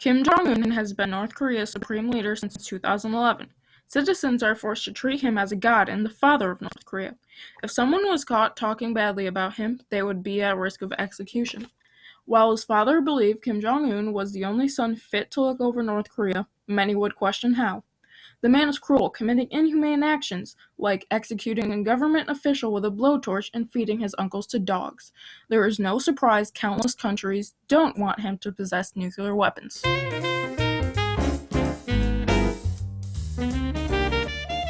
Kim Jong-un has been North Korea's supreme leader since 2011. Citizens are forced to treat him as a god and the father of North Korea. If someone was caught talking badly about him, they would be at risk of execution. While his father believed Kim Jong-un was the only son fit to look over North Korea, many would question how. The man is cruel, committing inhumane actions, like executing a government official with a blowtorch and feeding his uncles to dogs. There is no surprise countless countries don't want him to possess nuclear weapons.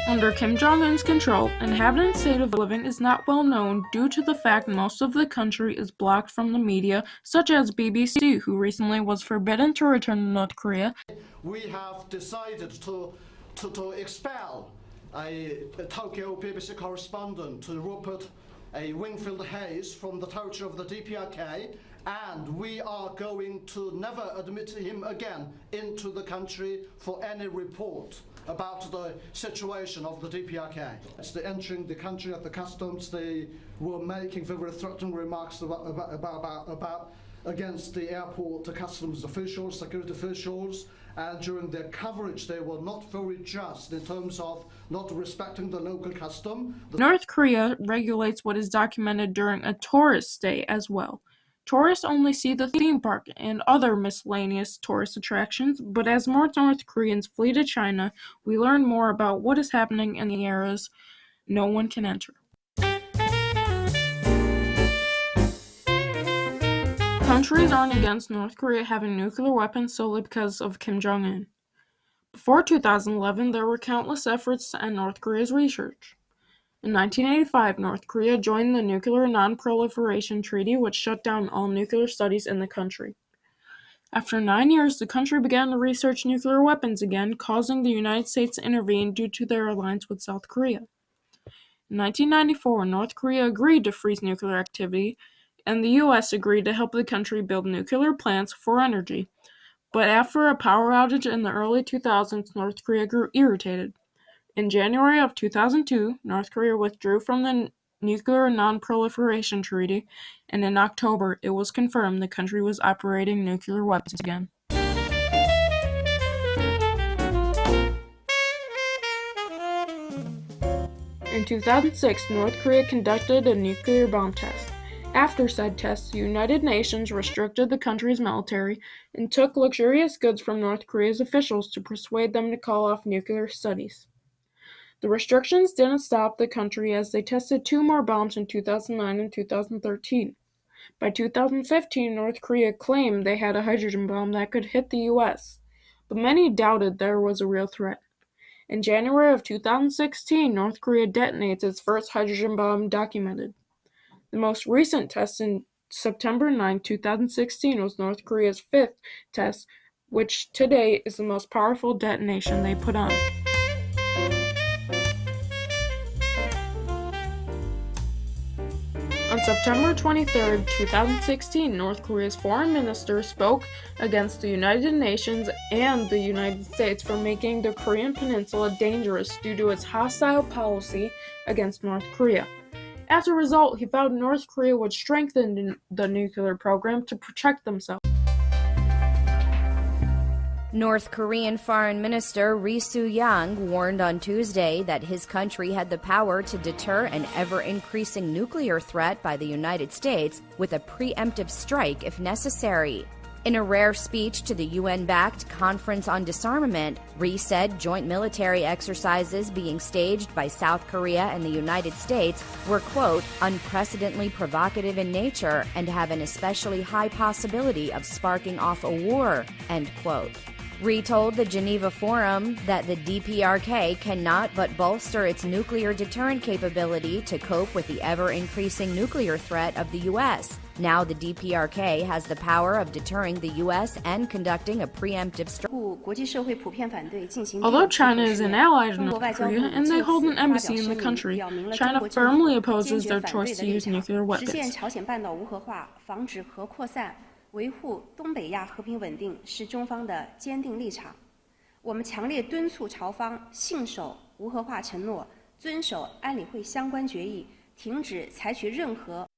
Under Kim Jong-un's control, inhabitants' state of living is not well known due to the fact most of the country is blocked from the media, such as BBC, who recently was forbidden to return to North Korea. We have decided to expel a Tokyo BBC correspondent, Rupert Wingfield Hayes, from the territory of the DPRK, and we are going to never admit him again into the country for any report about the situation of the DPRK. As they entering the country at the customs, they were making very threatening remarks about against the airport customs officials, security officials, and during their coverage they were not very just in terms of not respecting the local custom. North Korea regulates what is documented during a tourist stay as well. Tourists only see the theme park and other miscellaneous tourist attractions, but as more North Koreans flee to China, we learn more about what is happening in the areas no one can enter. Countries aren't against North Korea having nuclear weapons solely because of Kim Jong-un. Before 2011, there were countless efforts to end North Korea's research. In 1985, North Korea joined the Nuclear Non-Proliferation Treaty, which shut down all nuclear studies in the country. After 9 years, the country began to research nuclear weapons again, causing the United States to intervene due to their alliance with South Korea. In 1994, North Korea agreed to freeze nuclear activity, and the U.S. agreed to help the country build nuclear plants for energy. But after a power outage in the early 2000s, North Korea grew irritated. In January of 2002, North Korea withdrew from the Nuclear Non-Proliferation Treaty, and in October, it was confirmed the country was operating nuclear weapons again. In 2006, North Korea conducted a nuclear bomb test. After said tests, the United Nations restricted the country's military and took luxurious goods from North Korea's officials to persuade them to call off nuclear studies. The restrictions didn't stop the country as they tested 2 more bombs in 2009 and 2013. By 2015, North Korea claimed they had a hydrogen bomb that could hit the U.S., but many doubted there was a real threat. In January of 2016, North Korea detonates its first hydrogen bomb documented. The most recent test in September 9, 2016 was North Korea's 5th test, which to date is the most powerful detonation they put on. On September 23, 2016, North Korea's foreign minister spoke against the United Nations and the United States for making the Korean peninsula dangerous due to its hostile policy against North Korea. As a result, he vowed North Korea would strengthen the nuclear program to protect themselves. North Korean Foreign Minister Ri Soo-yang warned on Tuesday that his country had the power to deter an ever-increasing nuclear threat by the United States with a preemptive strike if necessary. In a rare speech to the UN-backed Conference on Disarmament, Ri said joint military exercises being staged by South Korea and the United States were, quote, unprecedentedly provocative in nature and have an especially high possibility of sparking off a war, end quote. Ri told the Geneva Forum that the DPRK cannot but bolster its nuclear deterrent capability to cope with the ever-increasing nuclear threat of the U.S. Now the DPRK has the power of deterring the U.S. and conducting a preemptive strike. Although China is an ally of North Korea and they hold an embassy in the country, China firmly opposes their choice to use nuclear weapons. 维护东北亚和平稳定是中方的坚定立场。我们强烈敦促朝方信守无核化承诺，遵守安理会相关决议，停止采取任何